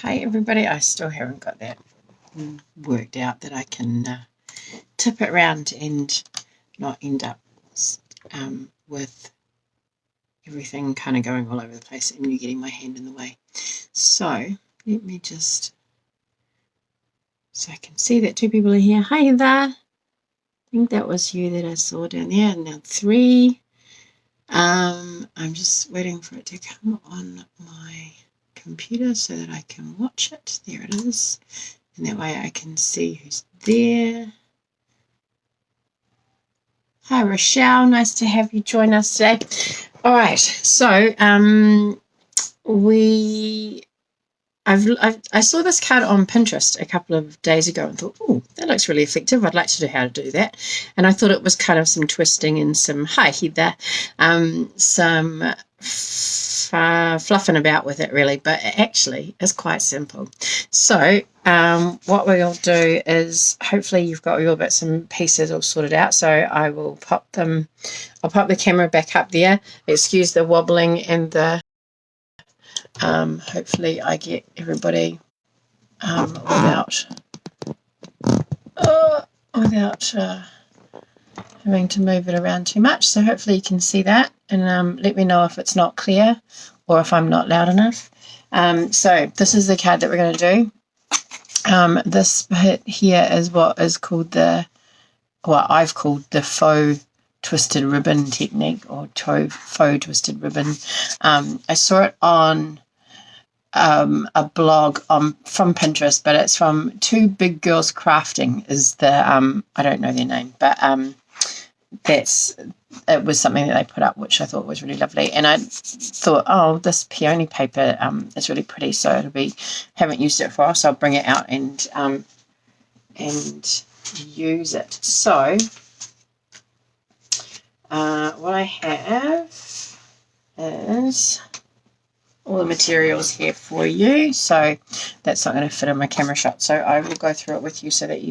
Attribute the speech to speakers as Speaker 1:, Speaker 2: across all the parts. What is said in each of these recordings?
Speaker 1: Hi everybody, I still haven't got that worked out that I can tip it around and not end up with everything kind of going all over the place and you getting my hand in the way. So let me just, so I can see that two people are here. Hi there. I think that was you that I saw down there. And now 3. I'm just waiting for it to come on my computer so that I can watch it. There it is. And that way I can see who's there. Hi Rochelle, nice to have you join us today. All right, so I saw this card on Pinterest a couple of days ago and thought, oh, that looks really effective. I'd like to know how to do that. And I thought it was kind of some twisting and some, hi Heather, some fluffing about with it really, but it actually is quite simple. So what we'll do is, hopefully you've got your bits and pieces all sorted out. So I will pop them, I'll pop the camera back up there. Excuse the wobbling and the hopefully I get everybody without having to move it around too much. So hopefully you can see that, and let me know if it's not clear or if I'm not loud enough. So this is the card that we're going to do. This bit here is what is called I've called the faux twisted ribbon technique, or faux twisted ribbon. I saw it on a blog from Pinterest, but it's from Two Big Girls Crafting is the I don't know their name, but it was something that they put up, which I thought was really lovely. And I thought, oh, this peony paper is really pretty, so it'll be, haven't used it for, so I'll bring it out and use it. So what I have is all the materials here for you, so that's not going to fit in my camera shot, so I will go through it with you so that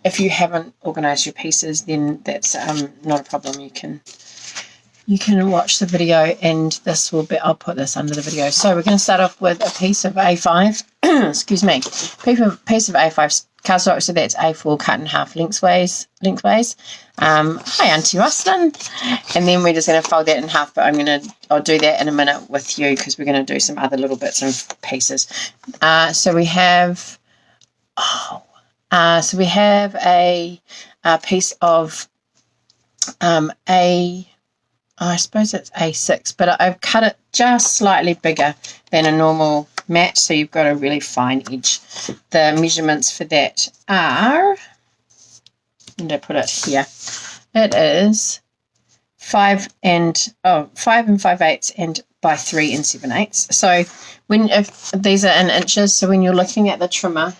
Speaker 1: if you haven't organized your pieces, then that's not a problem. You can watch the video, and this will be, I'll put this under the video. So we're going to start off with a piece of A5 excuse me, piece of A5 cardstock, so that's A4 cut in half lengthways. Hi Auntie Rustin. And then we're just going to fold that in half, but I'll do that in a minute with you because we're going to do some other little bits and pieces. So we have a piece of I suppose it's A6, but I've cut it just slightly bigger than a normal mat, so you've got a really fine edge. The measurements for that are, and I put it here, it is 5 and 5/8 and by 3 7/8. So if these are in inches, so when you're looking at the trimmer,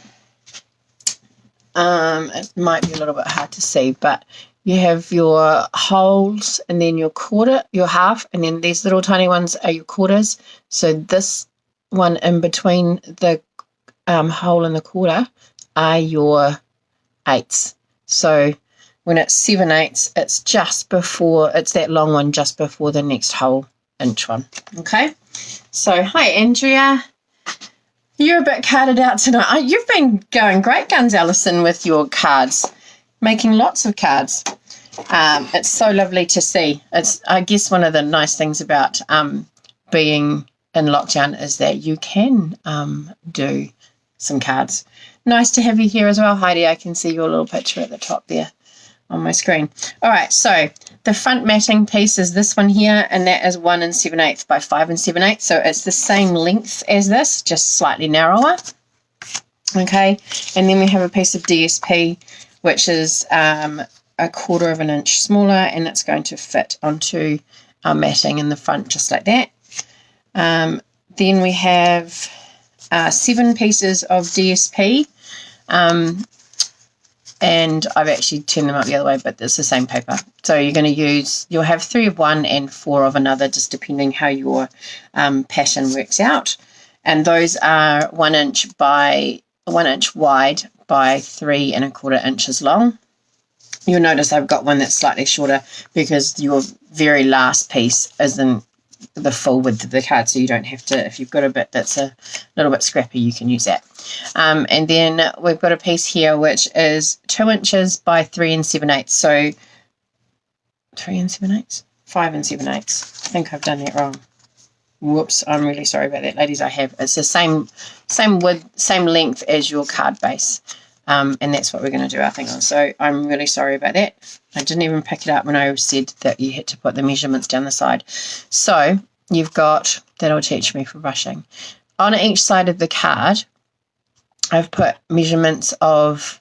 Speaker 1: it might be a little bit hard to see, but you have your holes and then your quarter, your half, and then these little tiny ones are your quarters. So this one in between the hole and the quarter are your 8ths. So when it's 7/8, it's just before, it's that long one just before the next whole inch one. Okay, so hi Andrea. You're a bit carded out tonight. You've been going great guns, Alison, with your cards, making lots of cards. It's so lovely to see. It's, I guess, one of the nice things about being in lockdown is that you can do some cards. Nice to have you here as well, Heidi. I can see your little picture at the top there on my screen. All right, so the front matting piece is this one here, and that is 1 7/8 by 5 7/8. So it's the same length as this, just slightly narrower. Okay, and then we have a piece of DSP, which is 1/4 of an inch smaller, and it's going to fit onto our matting in the front just like that. Then we have 7 pieces of DSP, and I've actually turned them up the other way, but it's the same paper. So you'll have 3 of one and 4 of another, just depending how your pattern works out. And those are 1 inch wide by 3 1/4 inches long. You'll notice I've got one that's slightly shorter because your very last piece isn't the full width of the card, so you don't have to, if you've got a bit that's a little bit scrappy, you can use that. And then we've got a piece here which is 2 inches by 3 7/8. So 3 7/8? 5 7/8. I think I've done that wrong. Whoops, I'm really sorry about that, ladies. I have. It's the same width, same length as your card base. And that's what we're going to do our thing on. So I'm really sorry about that. I didn't even pick it up when I said that you had to put the measurements down the side. So you've got, that'll teach me for brushing. On each side of the card, I've put measurements of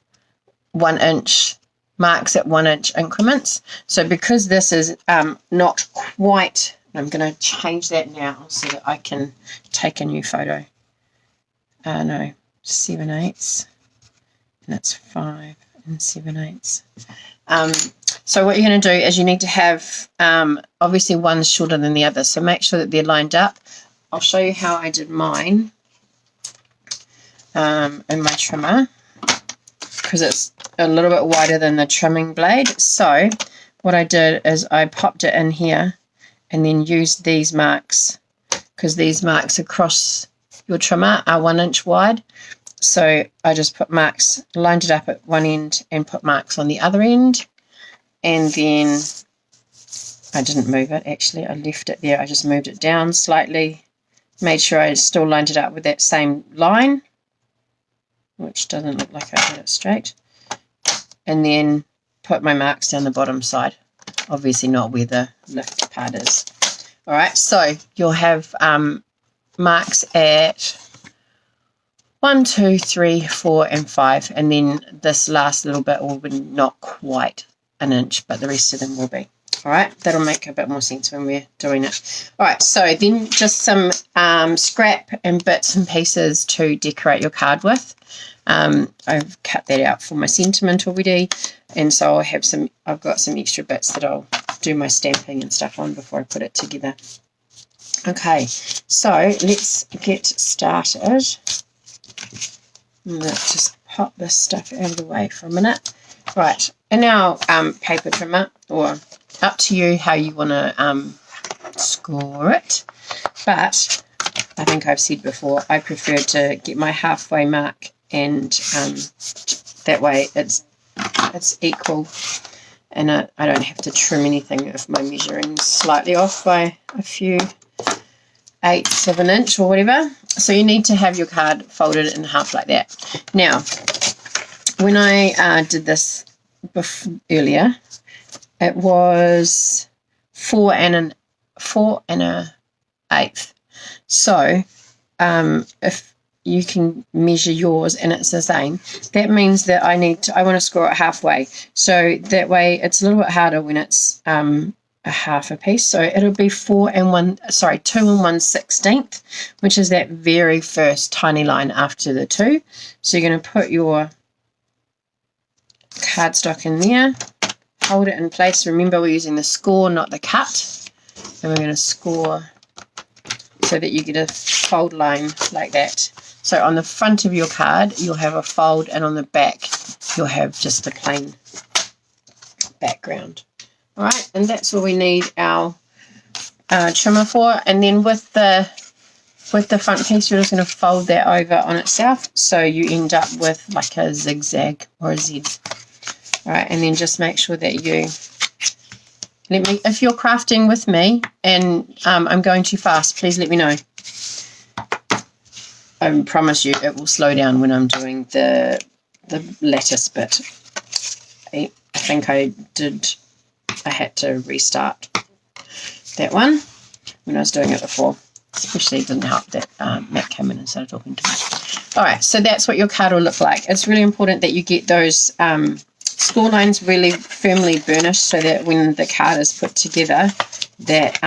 Speaker 1: 1 inch, marks at 1 inch increments. So because this is not quite, I'm going to change that now so that I can take a new photo. No, 7/8. And it's 5 7/8. So what you're going to do is you need to have, obviously one's shorter than the other, so make sure that they're lined up. I'll show you how I did mine in my trimmer, because it's a little bit wider than the trimming blade. So what I did is I popped it in here and then used these marks, because these marks across your trimmer are 1 inch wide. So I just put marks, lined it up at one end and put marks on the other end. And then I didn't move it, actually. I left it there. I just moved it down slightly, made sure I still lined it up with that same line, which doesn't look like I had it straight. And then put my marks down the bottom side, obviously not where the lift part is. All right, so you'll have marks at 1, 2, 3, 4, and 5, and then this last little bit will be not quite an inch, but the rest of them will be. All right, that'll make a bit more sense when we're doing it. All right, so then just some scrap and bits and pieces to decorate your card with. I've cut that out for my sentiment already, and so I've got some extra bits that I'll do my stamping and stuff on before I put it together. Okay, so let's get started. Let's just pop this stuff out of the way for a minute. Right, in our paper trimmer, or up to you how you want to score it, but I think I've said before, I prefer to get my halfway mark, and that way it's equal, and I don't have to trim anything if my measuring's slightly off by a few 1/8 of an inch or whatever. So you need to have your card folded in half like that. Now, when I did this earlier, it was 4 1/8. So if you can measure yours and it's the same, that means that I want to score it halfway. So that way it's a little bit harder when it's a half a piece. So it'll be 2 1/16, which is that very first tiny line after the 2. So you're going to put your cardstock in there, hold it in place. Remember, we're using the score, not the cut, and we're going to score so that you get a fold line like that. So on the front of your card you'll have a fold, and on the back you'll have just a plain background. All right, and that's all we need our trimmer for. And then with the front piece, you're just going to fold that over on itself, so you end up with like a zigzag or a Z. All right, and then just make sure that you if you're crafting with me and I'm going too fast, please let me know. I promise you it will slow down when I'm doing the lattice bit. I think I had to restart that one when I was doing it before. Especially it didn't help that Matt came in and started talking to me. All right, so that's what your card will look like. It's really important that you get those score lines really firmly burnished, so that when the card is put together, that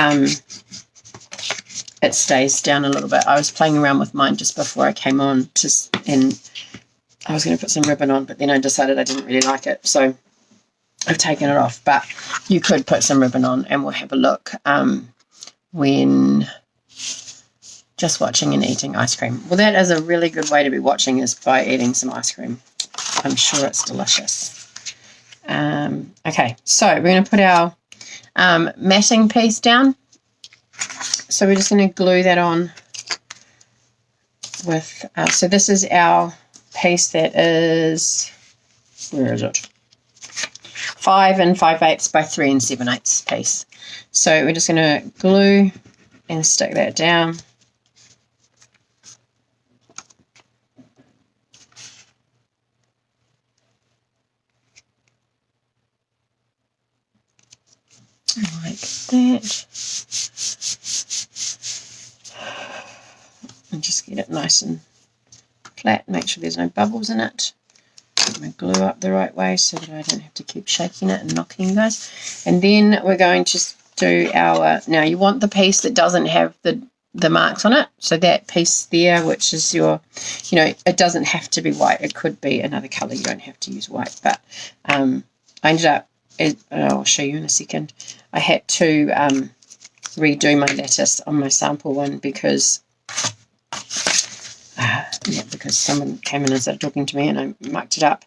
Speaker 1: it stays down a little bit. I was playing around with mine just before I came on, and I was going to put some ribbon on, but then I decided I didn't really like it, so I've taken it off. But you could put some ribbon on, and we'll have a look when just watching and eating ice cream. Well, that is a really good way to be watching, is by eating some ice cream. I'm sure it's delicious. Okay, so we're going to put our matting piece down. so we're just going to glue that on with, so this is our piece that is, where is it? 5 5/8 by 3 7/8 piece. So we're just going to glue and stick that down. Like that. And just get it nice and flat. Make sure there's no bubbles in it. Put my glue up the right way so that I don't have to keep shaking it and knocking you guys. And then we're going to do our, now you want the piece that doesn't have the marks on it. So that piece there, which is your, you know, it doesn't have to be white. It could be another colour. You don't have to use white. But I ended up, I'll show you in a second, I had to redo my lattice on my sample one because because someone came in and started talking to me and I mucked it up.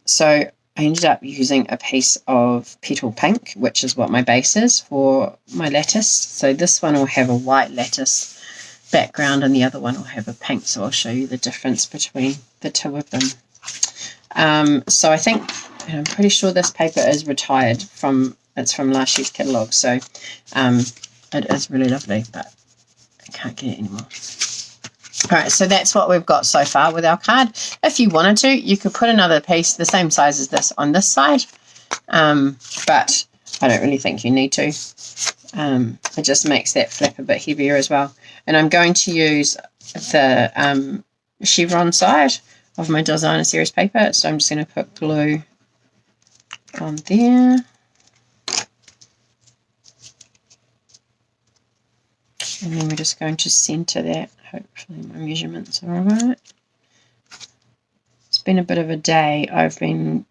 Speaker 1: So I ended up using a piece of petal pink, which is what my base is for my lattice. So this one will have a white lattice background and the other one will have a pink. So I'll show you the difference between the two of them. So I think, and I'm pretty sure this paper is retired it's from last year's catalogue. So it is really lovely, but I can't get it anymore. All right, so that's what we've got so far with our card. If you wanted to, you could put another piece the same size as this on this side, but I don't really think you need to. It just makes that flap a bit heavier as well. And I'm going to use the chevron side of my designer series paper, so I'm just going to put glue on there. And then we're just going to center that. Hopefully my measurements are all right. It's been a bit of a day. I've been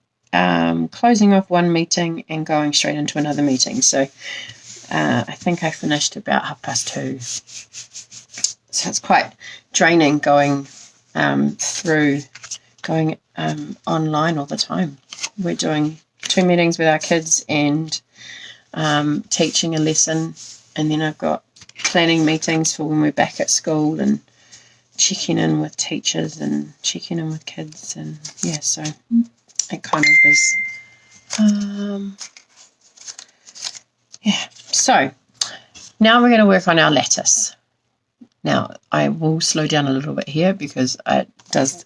Speaker 1: closing off one meeting and going straight into another meeting. So I think I finished about 2:30. So it's quite draining going going online all the time. We're doing 2 meetings with our kids and teaching a lesson, and then I've got planning meetings for when we're back at school and checking in with teachers and checking in with kids, and yeah, so it kind of is yeah. So now we're going to work on our lattice. Now I will slow down a little bit here because it does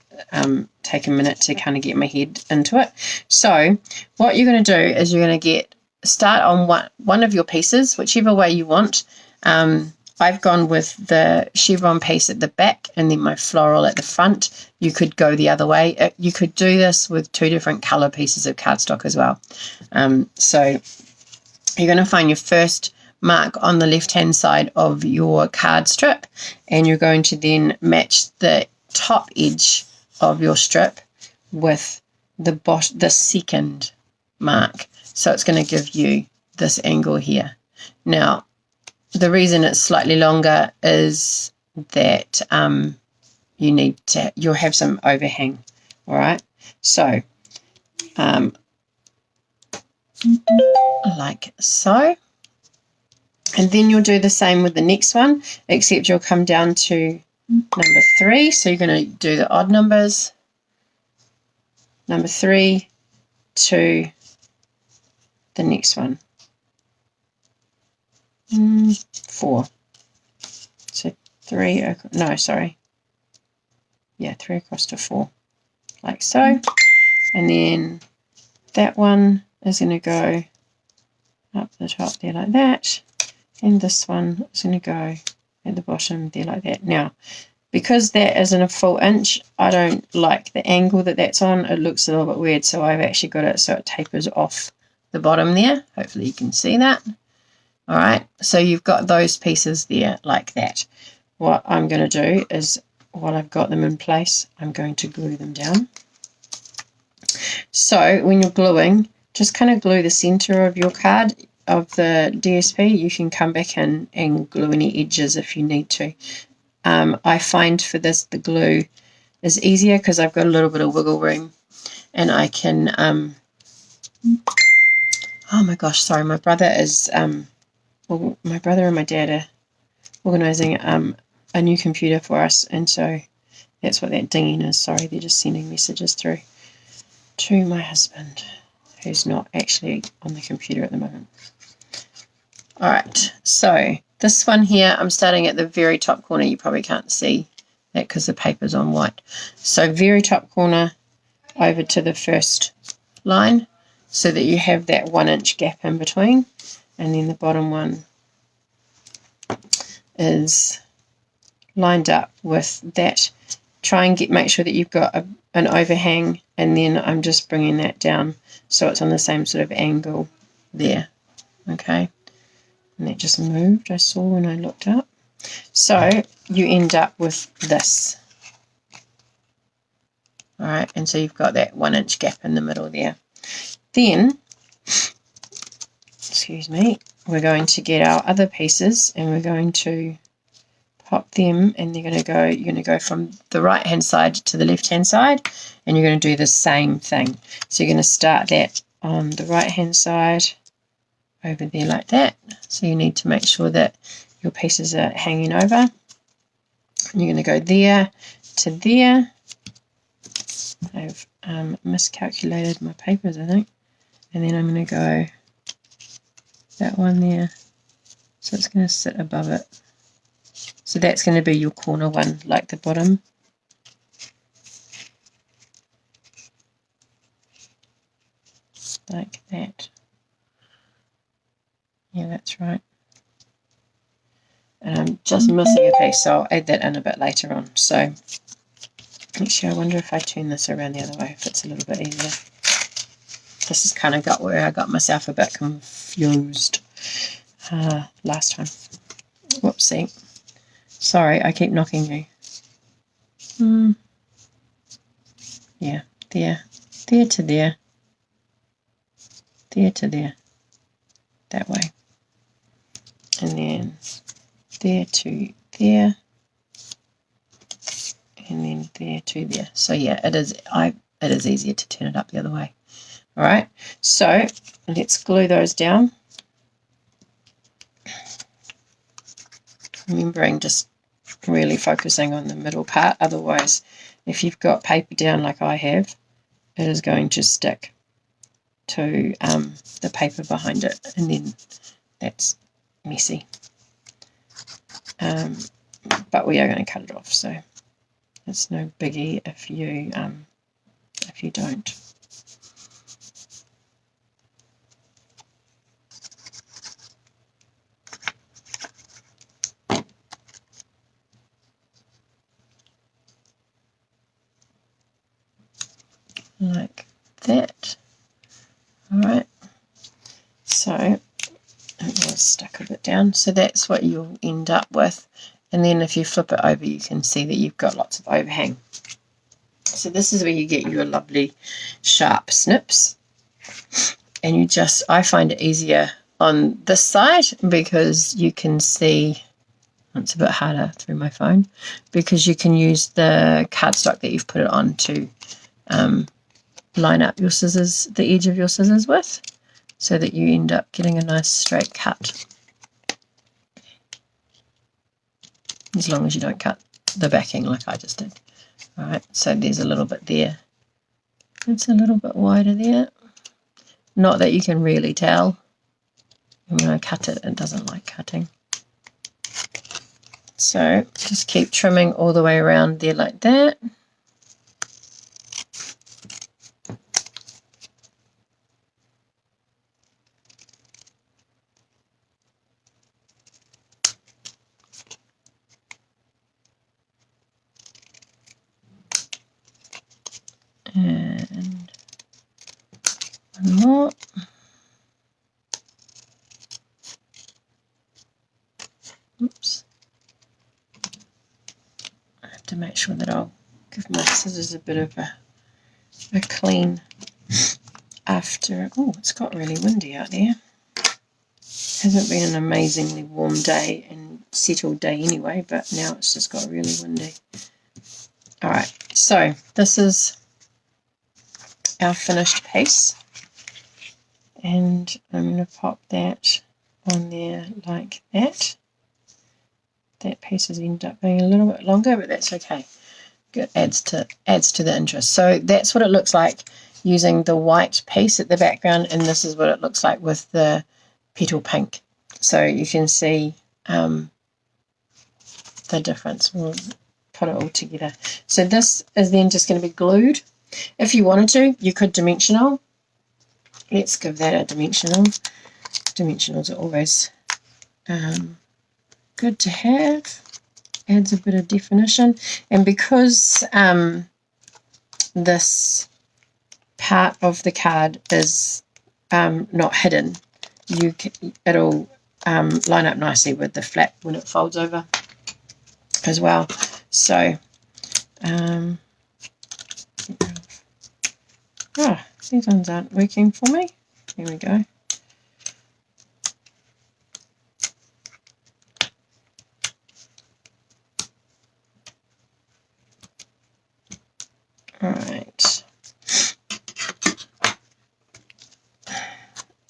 Speaker 1: take a minute to kind of get my head into it. So what you're going to do is you're going to start on one of your pieces, whichever way you want. I've gone with the chevron piece at the back and then my floral at the front. You could go the other way. You could do this with 2 different colour pieces of cardstock as well. So you're going to find your first mark on the left-hand side of your card strip, and you're going to then match the top edge of your strip with the second mark. So it's going to give you this angle here. Now, the reason it's slightly longer is that you'll have some overhang, all right? So, like so. And then you'll do the same with the next one, except you'll come down to number 3. So you're going to do the odd numbers, number 3 to the next one. 4. So 3, no, sorry. Yeah, 3 across to 4, like so. And then that one is going to go up the top there like that. And this one is going to go at the bottom there like that. Now, because that isn't a full inch, I don't like the angle that that's on. It looks a little bit weird, so I've actually got it so it tapers off the bottom there. Hopefully you can see that. All right, so you've got those pieces there like that. What I'm going to do is, while I've got them in place, I'm going to glue them down. So when you're gluing, just kind of glue the center of your card, of the DSP. You can come back in and glue any edges if you need to. I find for this, the glue is easier because I've got a little bit of wiggle room, and I can, oh my gosh, sorry, my brother is, well, my brother and my dad are organising a new computer for us, and so that's what that dinging is. Sorry, they're just sending messages through to my husband, who's not actually on the computer at the moment. Alright, so this one here, I'm starting at the very top corner. You probably can't see that because the paper's on white. So very top corner over to the first line, so that you have that 1 inch gap in between, and then the bottom one is lined up with that. Try and make sure that you've got an overhang, and then I'm just bringing that down so it's on the same sort of angle there. Okay, and that just moved, I saw when I looked up. So you end up with this. All right, and so you've got that 1 inch gap in the middle there. Then, excuse me, we're going to get our other pieces, and we're going to pop them, and you're going to go from the right hand side to the left hand side, and you're going to do the same thing. So you're going to start that on the right hand side over there like that. So you need to make sure that your pieces are hanging over. And you're going to go there to there. I've miscalculated my papers, I think. And then I'm going to go that one there. So it's going to sit above it. So that's going to be your corner one, like the bottom. Like that. Yeah, that's right. And I'm just missing a piece, so I'll add that in a bit later on. So actually, I wonder if I turn this around the other way, if it's a little bit easier. This has kind of got where I got myself a bit confused last time. Whoopsie. Sorry, I keep knocking you. Yeah, there to there, there to there, that way. And then there to there, and then there to there. So yeah, it is easier to turn it up the other way. All right, so let's glue those down. Remembering just really focusing on the middle part. Otherwise, if you've got paper down like I have, it is going to stick to the paper behind it, and then that's messy. But we are going to cut it off, so it's no biggie if you don't. Like that. Alright, so it was stuck a bit down, so that's what you'll end up with. And then if you flip it over, you can see that you've got lots of overhang. So this is where you get your lovely sharp snips. And I find it easier on this side because you can see, it's a bit harder through my phone, because you can use the cardstock that you've put it on to line up your scissors, the edge of your scissors with, so that you end up getting a nice straight cut. As long as you don't cut the backing like I just did. Alright, so there's a little bit there. It's a little bit wider there. Not that you can really tell. And when I cut it, it doesn't like cutting. So just keep trimming all the way around there like that. And one more. Oops. I have to make sure that I'll give my scissors a bit of a clean after. Oh, it's got really windy out there. Hasn't been an amazingly warm day and settled day anyway, but now it's just got really windy. Alright, so this is our finished piece, and I'm going to pop that on there like that. that piece has ended up being a little bit longer, but that's okay. It adds to the interest. So that's what it looks like using the white piece at the background, and this is what it looks like with the petal pink. So you can see the difference. We'll put it all together. So this is then just going to be glued. If you wanted to, you could dimensional. Let's give that a dimensional. Dimensionals are always good to have. Adds a bit of definition. And because this part of the card is not hidden, it'll line up nicely with the flap when it folds over as well. So these ones aren't working for me. Here we go. Alright.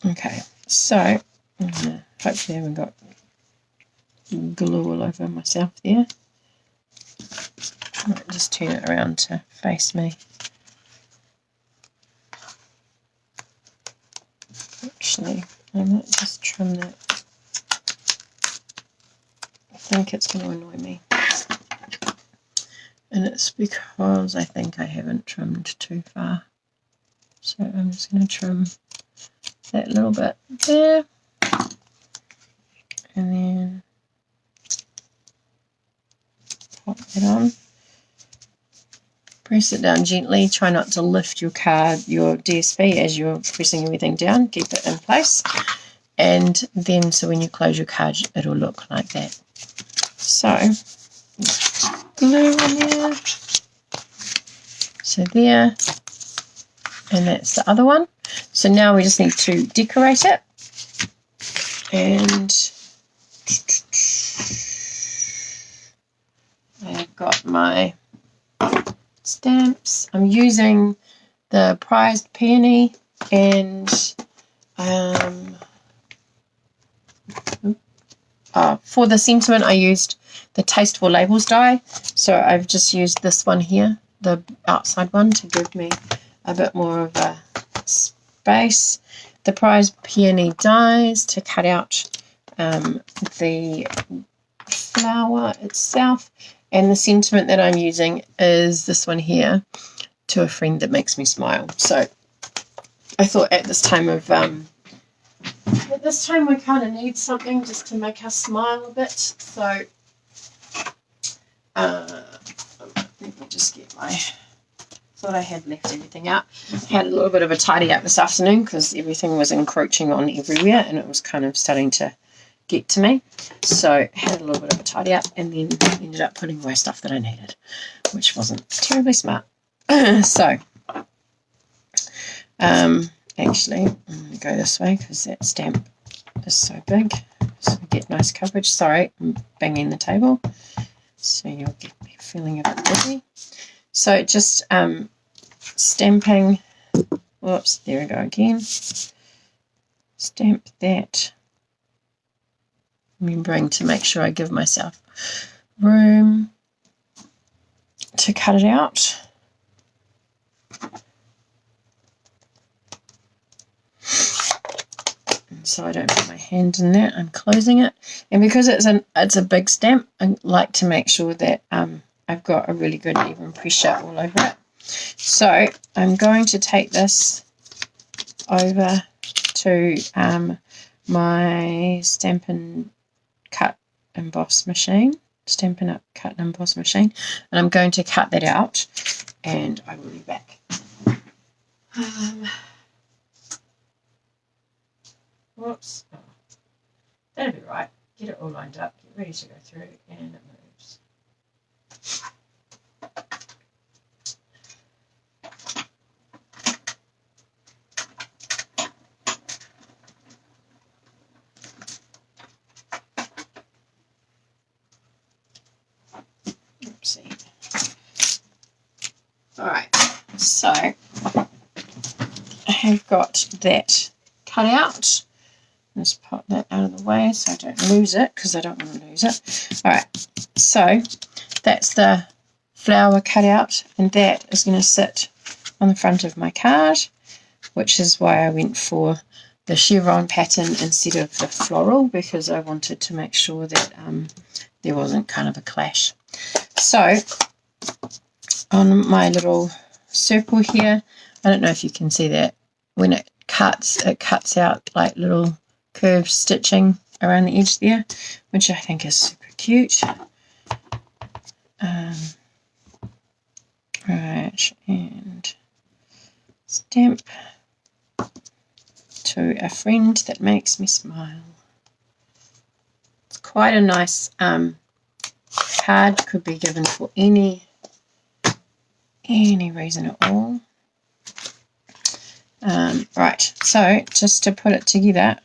Speaker 1: Okay, so hopefully I haven't got glue all over myself there. I might just turn it around to face me. Actually, I might just trim that. I think it's going to annoy me. And it's because I think I haven't trimmed too far. So I'm just going to trim that little bit there. And then pop it on. Press it down gently. Try not to lift your card, your DSP, as you're pressing everything down. Keep it in place. And then, so when you close your card, it'll look like that. So, glue on there. So there. And that's the other one. So now we just need to decorate it. And I've got my stamps. I'm using the prized peony and for the sentiment I used the Tasteful Labels die. So I've just used this one here, the outside one, to give me a bit more of a space. The prized peony dies to cut out the flower itself. And the sentiment that I'm using is this one here, To a Friend That Makes Me Smile. So I thought at this time we kind of need something just to make us smile a bit. So let me just get thought I had left everything out. Had a little bit of a tidy up this afternoon because everything was encroaching on everywhere and it was kind of starting to get to me. So had a little bit of a tidy up and then ended up putting away stuff that I needed, which wasn't terribly smart. So actually I'm going to go this way because that stamp is so big, so we get nice coverage. Sorry, I'm banging the table so you'll get me feeling a bit dizzy. So just stamping, whoops, there we go again. Stamp that, remembering to make sure I give myself room to cut it out. And so I don't put my hand in that, I'm closing it. And because it's a big stamp, I like to make sure that I've got a really good even pressure all over it. So I'm going to take this over to my Stampin' Cut Emboss machine. Stampin' Up Cut and Emboss machine. And I'm going to cut that out and I will be back. Whoops. Oh, that'll be right. Get it all lined up. Get ready to go through and it moves. Oopsie. Alright, so I have got that cut out Just pop that out of the way so I don't lose it, because I don't want to lose it. All right, so that's the flower cut out, and that is going to sit on the front of my card, which is why I went for the chevron pattern instead of the floral, because I wanted to make sure that there wasn't kind of a clash. So on my little circle here, I don't know if you can see that, when it cuts out like little curved stitching around the edge there, which I think is super cute. Right, and stamp to a friend that makes me smile. It's quite a nice card, could be given for any reason at all. Right, so just to put it together,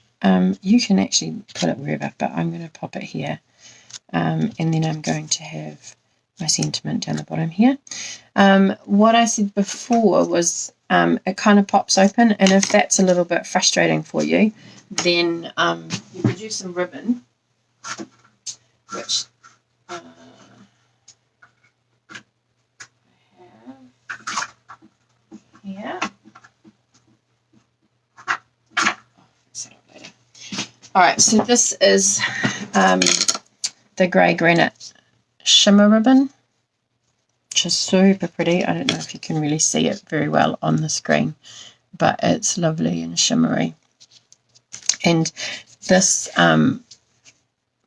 Speaker 1: you can actually put it wherever, but I'm going to pop it here, and then I'm going to have my sentiment down the bottom here. What I said before was it kind of pops open, and if that's a little bit frustrating for you, then you could use some ribbon, which I have here. Alright, so this is the grey granite shimmer ribbon, which is super pretty. I don't know if you can really see it very well on the screen, but it's lovely and shimmery. And this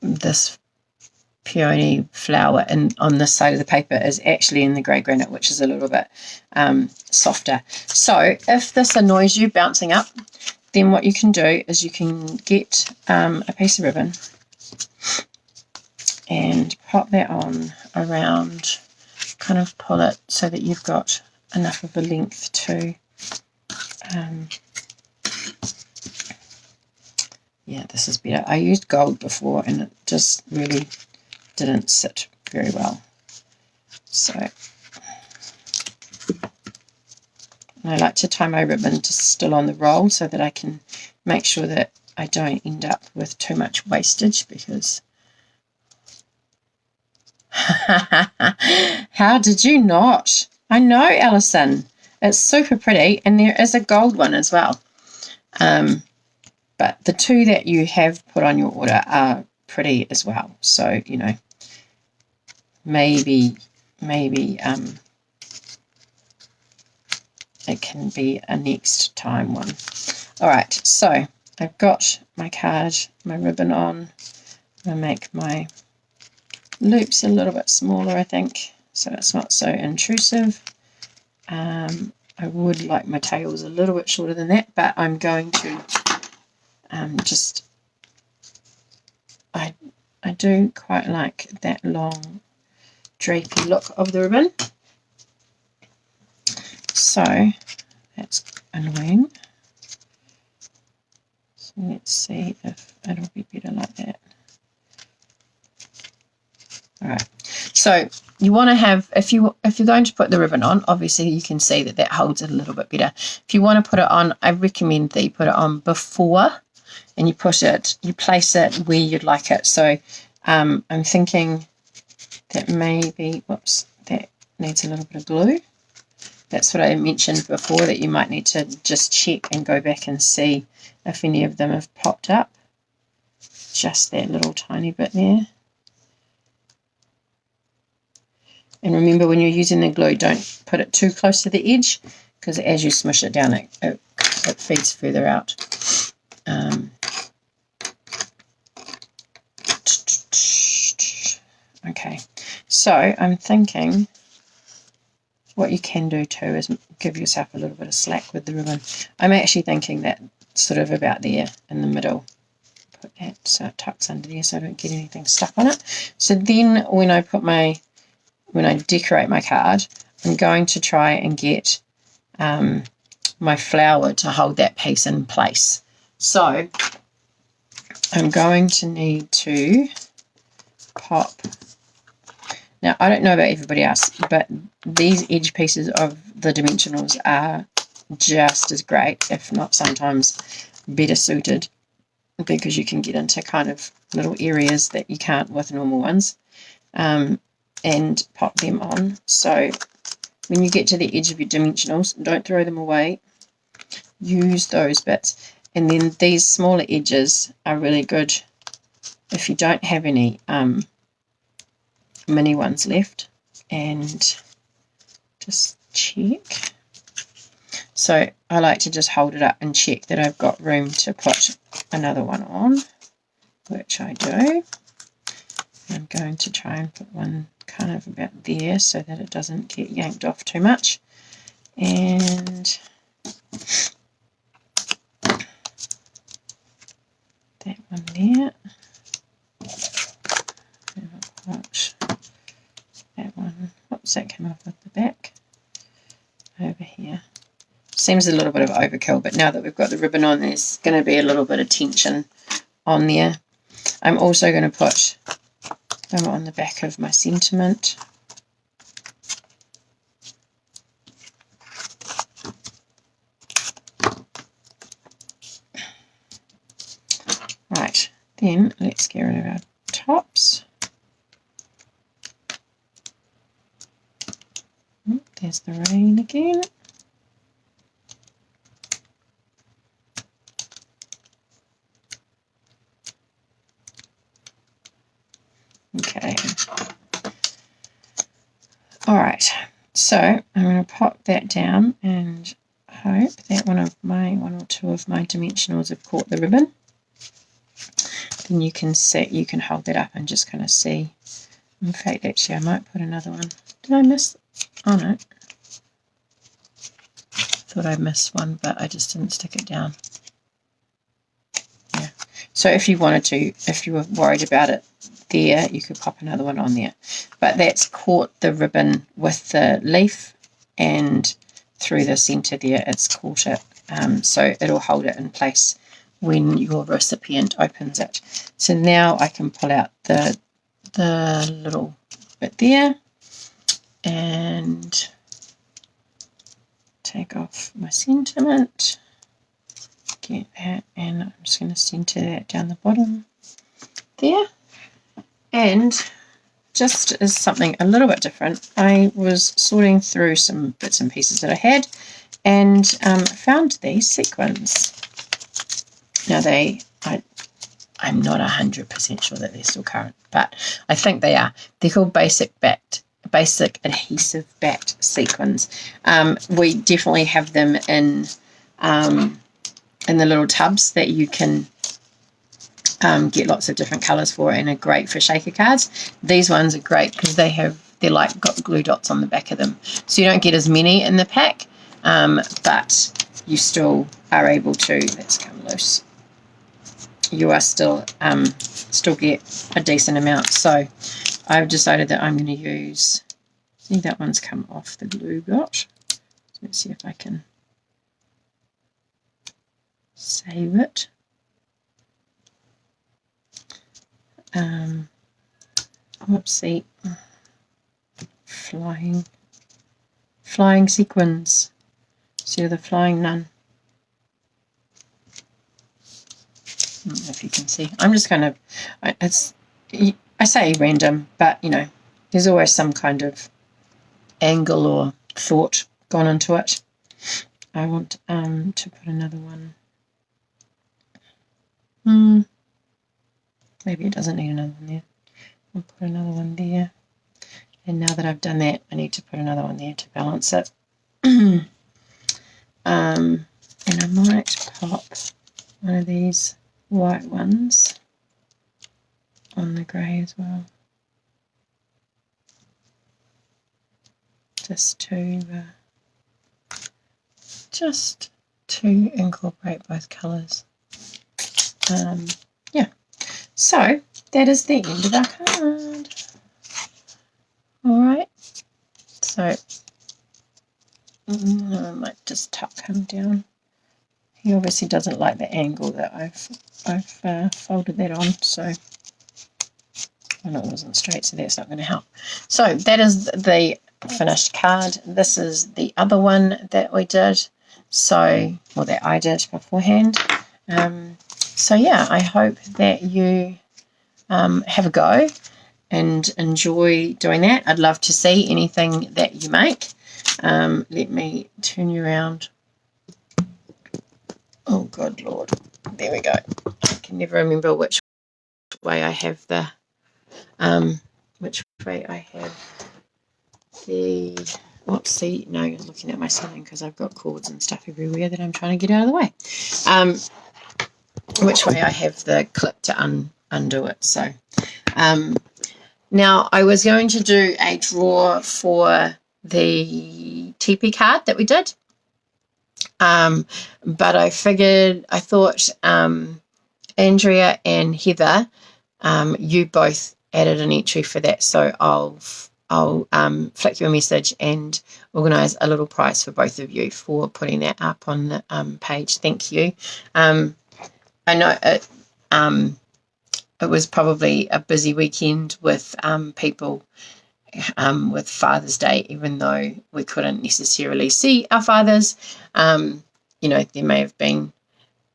Speaker 1: this peony flower on this side of the paper is actually in the grey granite, which is a little bit softer. So if this annoys you bouncing up, then what you can do is you can get a piece of ribbon and pop that on around, kind of pull it so that you've got enough of a length to yeah, this is better. I used gold before and it just really didn't sit very well. So I like to tie my ribbon to still on the roll so that I can make sure that I don't end up with too much wastage, because how did you not? I know, Alison. It's super pretty, and there is a gold one as well. But the two that you have put on your order are pretty as well. So, you know, maybe it can be a next time one. All right, so I've got my card, my ribbon on. I'm going to make my loops a little bit smaller, I think, so it's not so intrusive. I would like my tails a little bit shorter than that, but I'm going to I do quite like that long drapey look of the ribbon. So that's annoying. So let's see if it'll be better like that. All right. So you want to have, if you're going to put the ribbon on, obviously you can see that holds it a little bit better. If you want to put it on, I recommend that you put it on before, and you place it where you'd like it. So I'm thinking that maybe, whoops, that needs a little bit of glue. That's what I mentioned before, that you might need to just check and go back and see if any of them have popped up. Just that little tiny bit there. And remember, when you're using the glue, don't put it too close to the edge, because as you smush it down, it feeds further out. Okay, so I'm thinking what you can do too is give yourself a little bit of slack with the ribbon. I'm actually thinking that sort of about there in the middle. Put that so it tucks under there so I don't get anything stuck on it. So then when I decorate my card, I'm going to try and get my flower to hold that piece in place. So I'm going to need to pop. Now, I don't know about everybody else, but these edge pieces of the dimensionals are just as great, if not sometimes better suited because you can get into kind of little areas that you can't with normal ones, and pop them on. So when you get to the edge of your dimensionals, don't throw them away. Use those bits. And then these smaller edges are really good if you don't have any mini ones left. And just check. So I like to just hold it up and check that I've got room to put another one on, which I do. I'm going to try and put one kind of about there so that it doesn't get yanked off too much. And that one there. And I'll put that one. Whoops, that came off at the back. Over here. Seems a little bit of overkill, but now that we've got the ribbon on, there's going to be a little bit of tension on there. I'm also going to put them on the back of my sentiment. Right, then let's get rid of our tops. There's the rain again. Okay. All right. So I'm going to pop that down and hope that one or two of my dimensionals have caught the ribbon. Then you can see, you can hold that up and just kind of see. In fact, actually, I might put another one. Did I miss? Oh no. Thought I missed one, but I just didn't stick it down. Yeah. So if you wanted to, if you were worried about it there, you could pop another one on there. But that's caught the ribbon with the leaf, and through the center there, it's caught it. So it'll hold it in place when your recipient opens it. So now I can pull out the little bit there and take off my sentiment, get that, and I'm just going to center that down the bottom there. And just as something a little bit different, I was sorting through some bits and pieces that I had and found these sequins. Now I'm not 100% sure that they're still current, but I think they are. They're called basic adhesive backed sequins. We definitely have them in the little tubs that you can get lots of different colours for, and are great for shaker cards. These ones are great because they're like got glue dots on the back of them, so you don't get as many in the pack, but you still are able to. Let's come loose. You are still get a decent amount. So I've decided that I'm going to use. I think that one's come off the glue dot. Let's see if I can save it. Whoopsie. Flying sequins. See the flying nun. I don't know if you can see. I'm just kind of, I say random, but you know, there's always some kind of angle or thought gone into it. I want to put another one. Maybe it doesn't need another one there. I'll put another one there. And now that I've done that, I need to put another one there to balance it. And I might pop one of these white ones on the grey as well. Just to incorporate both colours. Yeah. So that is the end of our card. Alright. So I might just tuck him down. He obviously doesn't like the angle that I've folded that on, so well, it wasn't straight, so that's not going to help. So that is the finished card. This is the other one that we did, so, or that I did beforehand. So yeah, I hope that you have a go and enjoy doing that. I'd love to see anything that you make. Let me turn you around. Oh, good Lord. There we go. I can never remember which way I have the, no, you're looking at my ceiling because I've got cords and stuff everywhere that I'm trying to get out of the way. Which way I have the clip to undo it. So, now I was going to do a draw for the TP card that we did. But I thought Andrea and Heather, you both added an entry for that, so I'll flick you a message and organise a little prize for both of you for putting that up on the page. Thank you. I know it was probably a busy weekend with people with Father's Day, even though we couldn't necessarily see our fathers. There may have been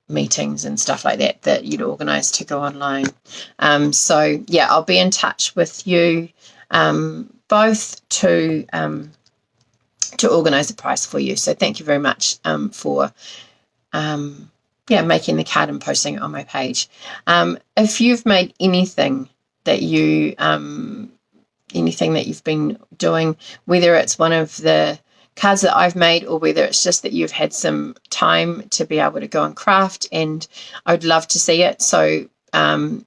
Speaker 1: meetings and stuff like that you'd organise to go online. So yeah, I'll be in touch with you both to organise the prize for you. So thank you very much for making the card and posting it on my page. If you've made anything that you've been doing, whether it's one of the cards that I've made or whether it's just that you've had some time to be able to go and craft, and I'd love to see it. So and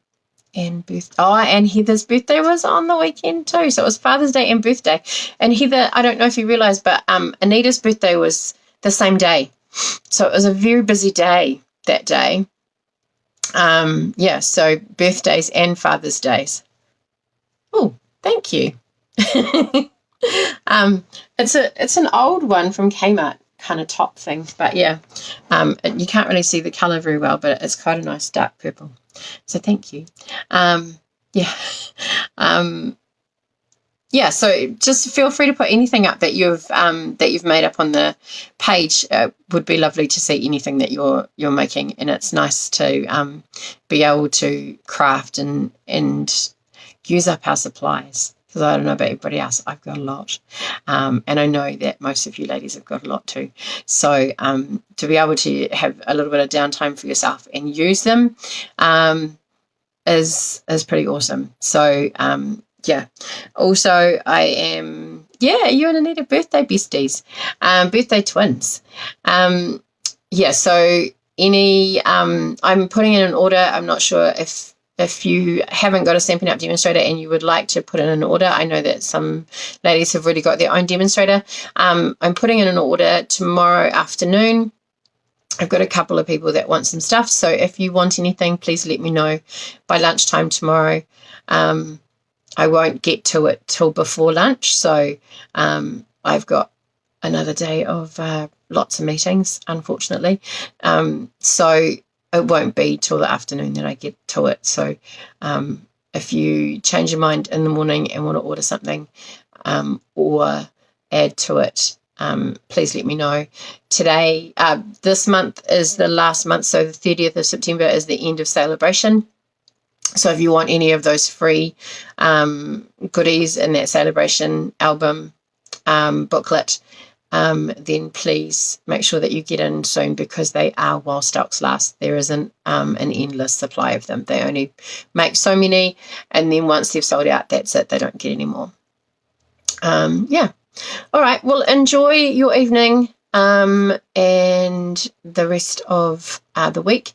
Speaker 1: Heather's birthday was on the weekend too, so it was Father's Day and birthday. And Heather, I don't know if you realise, but Anita's birthday was the same day, so it was a very busy day that day. So birthdays and Father's Days. Oh, thank you. It's an old one from Kmart kind of top thing, but yeah, you can't really see the colour very well, but it's quite a nice dark purple. So thank you. So just feel free to put anything up that you've made up on the page. Would be lovely to see anything that you're making, and it's nice to be able to craft and use up our supplies, because I don't know about everybody else, I've got a lot, and I know that most of you ladies have got a lot too. So to be able to have a little bit of downtime for yourself and use them is pretty awesome. So also I am you and Anita birthday besties, birthday twins. So any I'm putting in an order. I'm not sure if you haven't got a Stampin' Up! Demonstrator and you would like to put in an order. I know that some ladies have already got their own demonstrator. I'm putting in an order tomorrow afternoon. I've got a couple of people that want some stuff, so if you want anything, please let me know by lunchtime tomorrow. I won't get to it till before lunch, so I've got another day of lots of meetings, unfortunately. So it won't be till the afternoon that I get to it. So if you change your mind in the morning and want to order something or add to it, please let me know. Today, this month is the last month, so the 30th of September is the end of celebration. So if you want any of those free goodies in that celebration album booklet, then please make sure that you get in soon, because they are while stocks last. There isn't an endless supply of them. They only make so many, and then once they've sold out, that's it. They don't get any more. All right. Well, enjoy your evening and the rest of the week.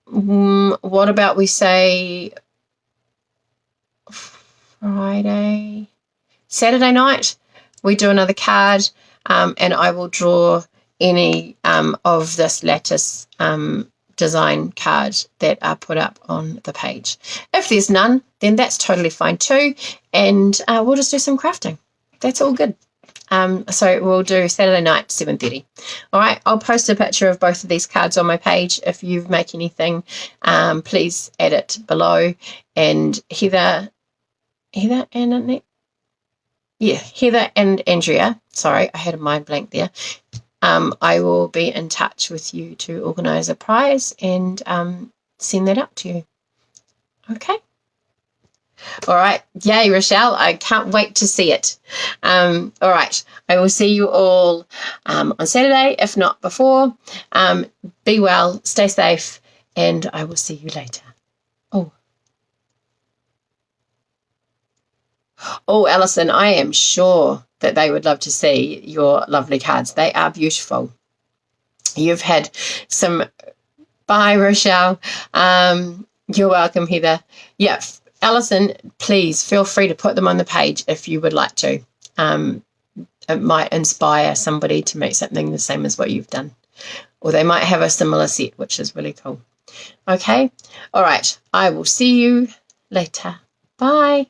Speaker 1: What about we say Saturday night? We do another card, and I will draw any of this lattice design card that are put up on the page. If there's none, then that's totally fine too, and we'll just do some crafting. That's all good. So we'll do Saturday night, 7:30. All right, I'll post a picture of both of these cards on my page. If you make anything, please add it below. And Heather and Andrea, sorry, I had a mind blank there. I will be in touch with you to organise a prize and send that out to you. Okay. All right. Yay, Rochelle. I can't wait to see it. All right. I will see you all on Saturday, if not before. Be well, stay safe, and I will see you later. Oh, Alison, I am sure that they would love to see your lovely cards. They are beautiful. You've had some... Bye, Rochelle. You're welcome, Heather. Yeah, Alison, please feel free to put them on the page if you would like to. It might inspire somebody to make something the same as what you've done. Or they might have a similar set, which is really cool. Okay? All right. I will see you later. Bye.